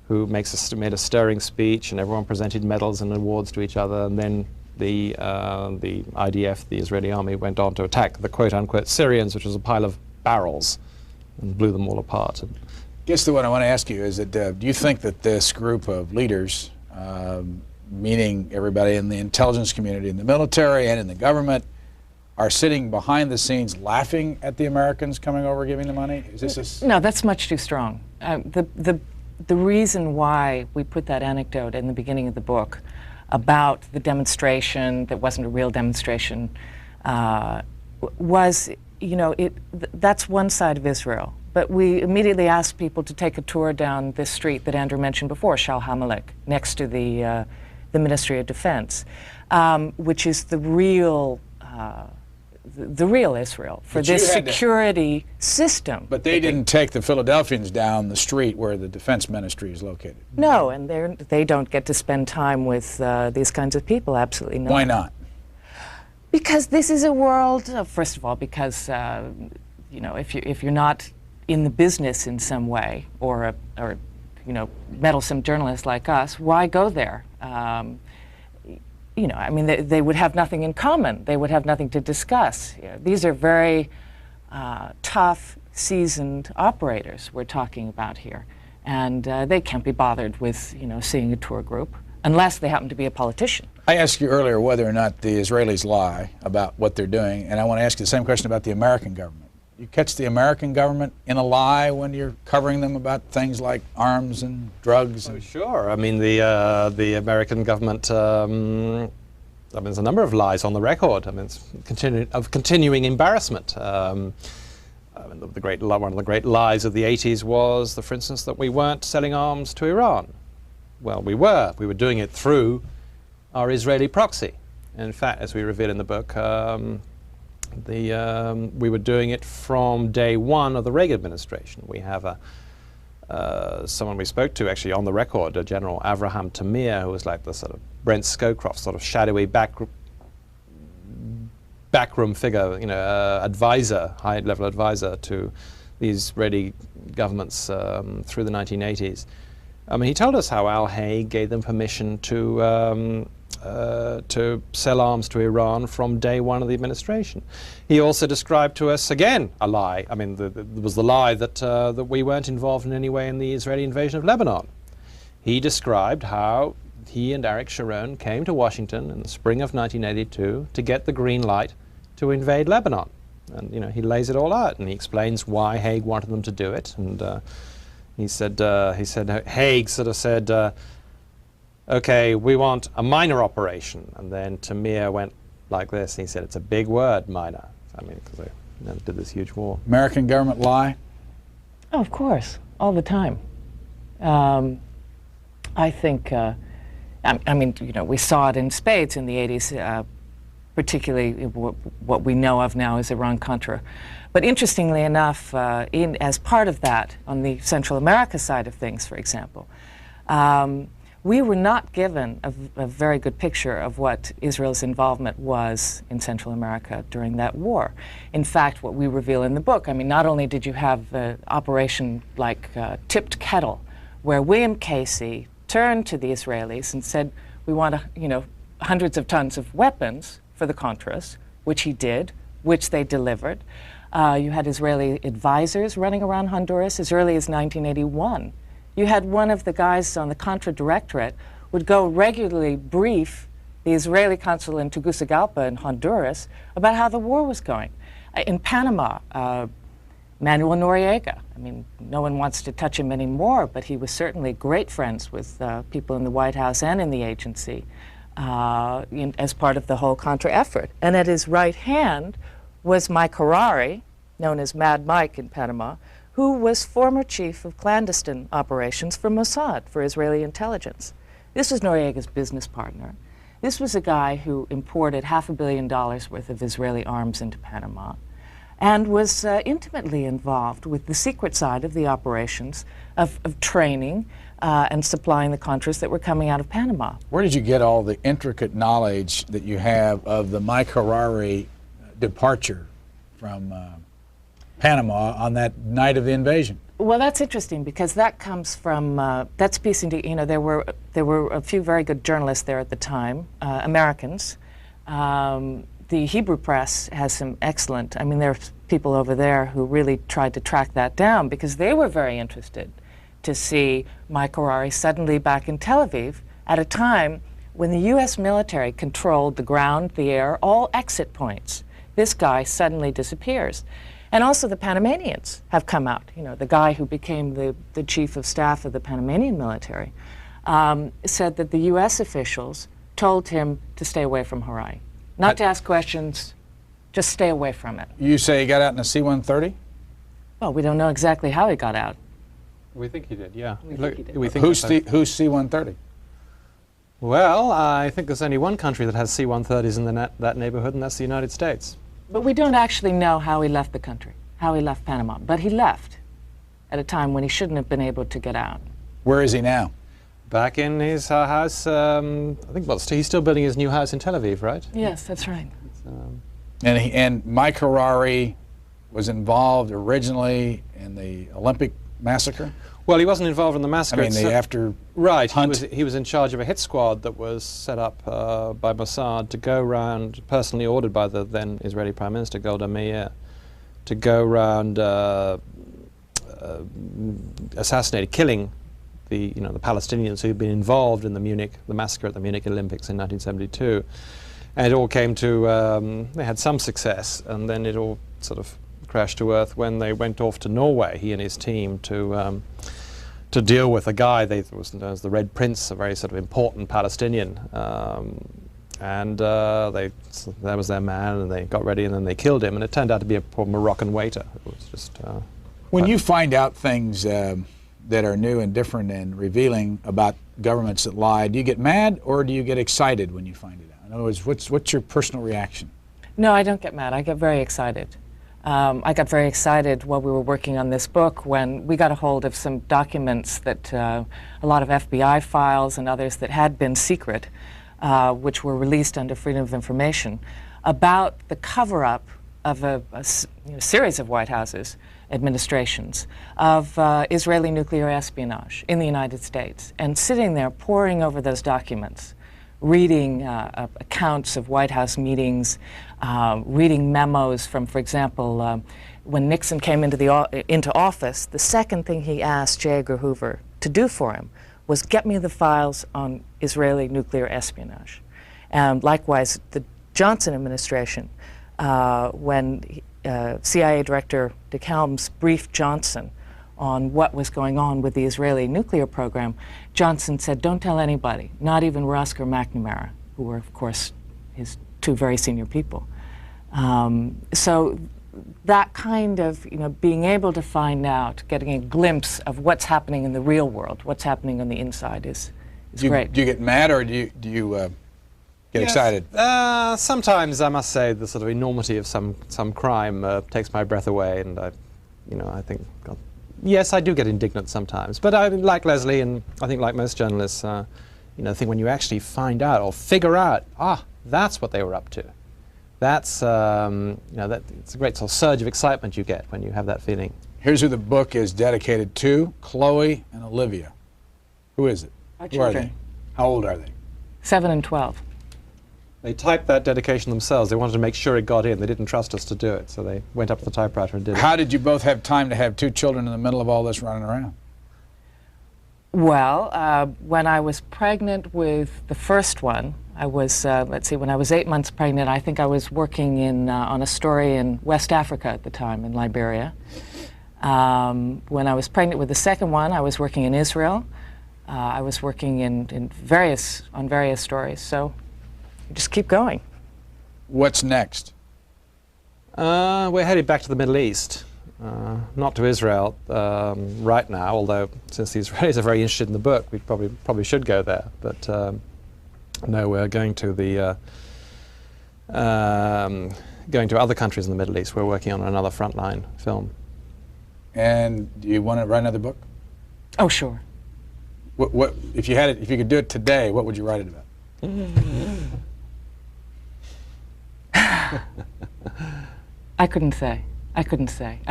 who made a stirring speech, and everyone presented medals and awards to each other, and then the IDF, the Israeli army, went on to attack the quote-unquote Syrians, which was a pile of barrels, and blew them all apart. And I guess the one I want to ask you is that do you think that this group of leaders, meaning everybody in the intelligence community, in the military, and in the government, are sitting behind the scenes laughing at the Americans coming over giving the money? Is this No, that's much too strong. The reason why we put that anecdote in the beginning of the book about the demonstration that wasn't a real demonstration was, that's one side of Israel. But we immediately asked people to take a tour down this street that Andrew mentioned before, Shal HaMelech, next to the Ministry of Defense, which is the real Israel for this security system. But they didn't take the Philadelphians down the street where the defense ministry is located. No, and they don't get to spend time with these kinds of people, absolutely not. Why not? Because this is a world, first of all, because if you're not in the business in some way, or meddlesome journalists like us, why go there? They would have nothing in common. They would have nothing to discuss. These are very tough, seasoned operators we're talking about here, and they can't be bothered with seeing a tour group unless they happen to be a politician. I asked you earlier whether or not the Israelis lie about what they're doing, and I want to ask you the same question about the American government. You catch the American government in a lie when you're covering them about things like arms and drugs? Oh, sure. I mean, the American government, there's a number of lies on the record. I mean, it's continuing embarrassment. One of the great lies of the 80s was, for instance, that we weren't selling arms to Iran. Well, we were. We were doing it through our Israeli proxy. And in fact, as we reveal in the book, we were doing it from day one of the Reagan administration. We have someone we spoke to actually on the record, General Avraham Tamir, who was like the sort of Brent Scowcroft sort of shadowy backroom figure, advisor, high-level advisor to the Israeli governments through the 1980s. I mean, he told us how Al Haig gave them permission to sell arms to Iran from day one of the administration. He also described to us, again, a lie. I mean, there was the lie that we weren't involved in any way in the Israeli invasion of Lebanon. He described how he and Aric Sharon came to Washington in the spring of 1982 to get the green light to invade Lebanon. And, he lays it all out, and he explains why Haig wanted them to do it. And he said Haig sort of said, okay, we want a minor operation. And then Tamir went like this, and he said, it's a big word, minor. I mean, because they did this huge war. American government lie? Oh, of course, all the time. I think, I mean, you know, we saw it in spades in the 80s, particularly what we know of now as Iran-Contra. But interestingly enough, as part of that, on the Central America side of things, for example, we were not given a very good picture of what Israel's involvement was in Central America during that war. In fact, what we reveal in the book, I mean, not only did you have an operation like Tipped Kettle, where William Casey turned to the Israelis and said, we want, you know, hundreds of tons of weapons for the Contras, which he did, which they delivered. You had Israeli advisors running around Honduras as early as 1981. You had one of the guys on the Contra Directorate would go regularly brief the Israeli consul in Tegucigalpa in Honduras about how the war was going. In Panama, Manuel Noriega, I mean, no one wants to touch him anymore, but he was certainly great friends with people in the White House and in the agency as part of the whole Contra effort. And at his right hand was Mike Harari, known as Mad Mike in Panama, who was former chief of clandestine operations for Mossad, for Israeli intelligence. This was Noriega's business partner. This was a guy who imported $500 million worth of Israeli arms into Panama and was intimately involved with the secret side of the operations of training and supplying the Contras that were coming out of Panama. Where did you get all the intricate knowledge that you have of the Mike Harari departure from Panama on that night of the invasion? Well, that's interesting because that comes from, that's piecing to, you know, there were a few very good journalists there at the time, Americans. The Hebrew press has some excellent, I mean, there are people over there who really tried to track that down because they were very interested to see Mike Harari suddenly back in Tel Aviv at a time when the U.S. military controlled the ground, the air, all exit points. This guy suddenly disappears. And also the Panamanians have come out. You know, the guy who became the chief of staff of the Panamanian military said that the U.S. officials told him to stay away from Harari. Not to ask questions, just stay away from it. You say he got out in a C-130? Well, we don't know exactly how he got out. We think he did, yeah. Who's C-130? Well, I think there's only one country that has C-130s in that neighborhood, and that's the United States. But we don't actually know how he left the country, how he left Panama. But he left at a time when he shouldn't have been able to get out. Where is he now? Back in his house, I think, well, he's still building his new house in Tel Aviv, right? Yes, that's right. And Mike Harari was involved originally in the Olympic massacre? Well, he wasn't involved in the massacre. I mean, the after right, hunt. He was in charge of a hit squad that was set up by Mossad to go round, personally ordered by the then Israeli Prime Minister Golda Meir, to go round killing the Palestinians who'd been involved in the massacre at the Munich Olympics in 1972, and it all came to they had some success, and then it all sort of crashed to earth when they went off to Norway, he and his team, to deal with a guy that was known as the Red Prince, a very sort of important Palestinian, and that was their man, and they got ready, and then they killed him, and it turned out to be a poor Moroccan waiter. It was just. When you find out things that are new and different and revealing about governments that lie, do you get mad or do you get excited when you find it out? In other words, what's your personal reaction? No, I don't get mad. I get very excited. I got very excited while we were working on this book when we got a hold of some documents that a lot of FBI files and others that had been secret, which were released under Freedom of Information, about the cover-up of a series of White Houses administrations of Israeli nuclear espionage in the United States. And sitting there poring over those documents, reading accounts of White House meetings, reading memos from, for example, when Nixon came into office, the second thing he asked J. Edgar Hoover to do for him was get me the files on Israeli nuclear espionage. And likewise, the Johnson administration, when CIA Director Dick Helms briefed Johnson on what was going on with the Israeli nuclear program, Johnson said, don't tell anybody, not even Rusk or McNamara, who were, of course, his two very senior people. So that kind of, being able to find out, getting a glimpse of what's happening in the real world, what's happening on the inside is great. Do you get mad, or do you get excited? Sometimes I must say the sort of enormity of some crime takes my breath away, and I think, God, yes, I do get indignant sometimes. But I like Leslie, and I think like most journalists, I think when you actually find out or figure out, that's what they were up to. That's it's a great sort of surge of excitement you get when you have that feeling. Here's who the book is dedicated to: Chloe and Olivia. Who is it? Our Who are children. they? How old are they? 7 and 12. They typed that dedication themselves. They wanted to make sure it got in. They didn't trust us to do it, so they went up to the typewriter and did it. How did you both have time to have two children in the middle of all this running around? Well, when I was pregnant with the first one, I was, when I was 8 months pregnant, I think I was working on a story in West Africa at the time, in Liberia. When I was pregnant with the second one, I was working in Israel. I was working on various stories, so just keep going. What's next? We're headed back to the Middle East. Not to Israel right now, although since the Israelis are very interested in the book, we probably should go there. But no, we're going to other countries in the Middle East. We're working on another frontline film. And do you want to write another book? Oh, sure. What if you could do it today? What would you write it about? I couldn't say. I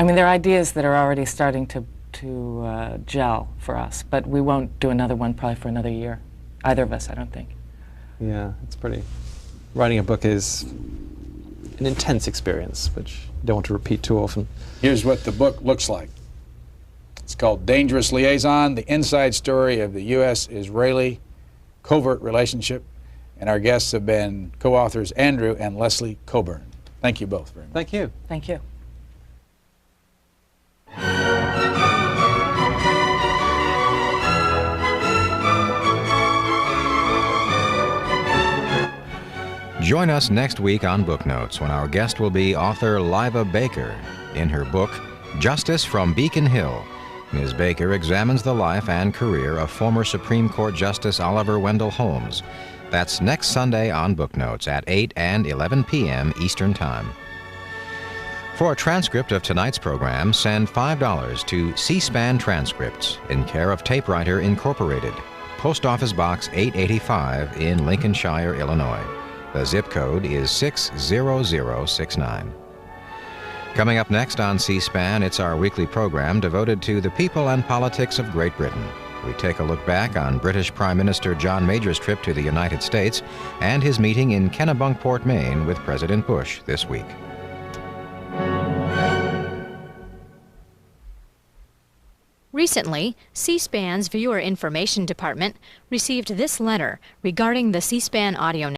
mean, there are ideas that are already starting to gel for us, but we won't do another one probably for another year. Either of us, I don't think. Yeah, it's pretty. Writing a book is an intense experience, which you don't want to repeat too often. Here's what the book looks like. It's called Dangerous Liaison, the inside story of the U.S.-Israeli covert relationship. And our guests have been co-authors Andrew and Leslie Cockburn. Thank you both very much. Thank you. Thank you. Join us next week on Book Notes when our guest will be author Liva Baker. In her book, Justice from Beacon Hill, Ms. Baker examines the life and career of former Supreme Court Justice Oliver Wendell Holmes. That's next Sunday on Book Notes at 8 and 11 p.m. Eastern Time. For a transcript of tonight's program, send $5 to C-SPAN Transcripts in care of Tapewriter Incorporated, Post Office Box 885 in Lincolnshire, Illinois. The zip code is 60069. Coming up next on C-SPAN, it's our weekly program devoted to the people and politics of Great Britain. We take a look back on British Prime Minister John Major's trip to the United States and his meeting in Kennebunkport, Maine with President Bush this week. Recently, C-SPAN's Viewer Information Department received this letter regarding the C-SPAN audio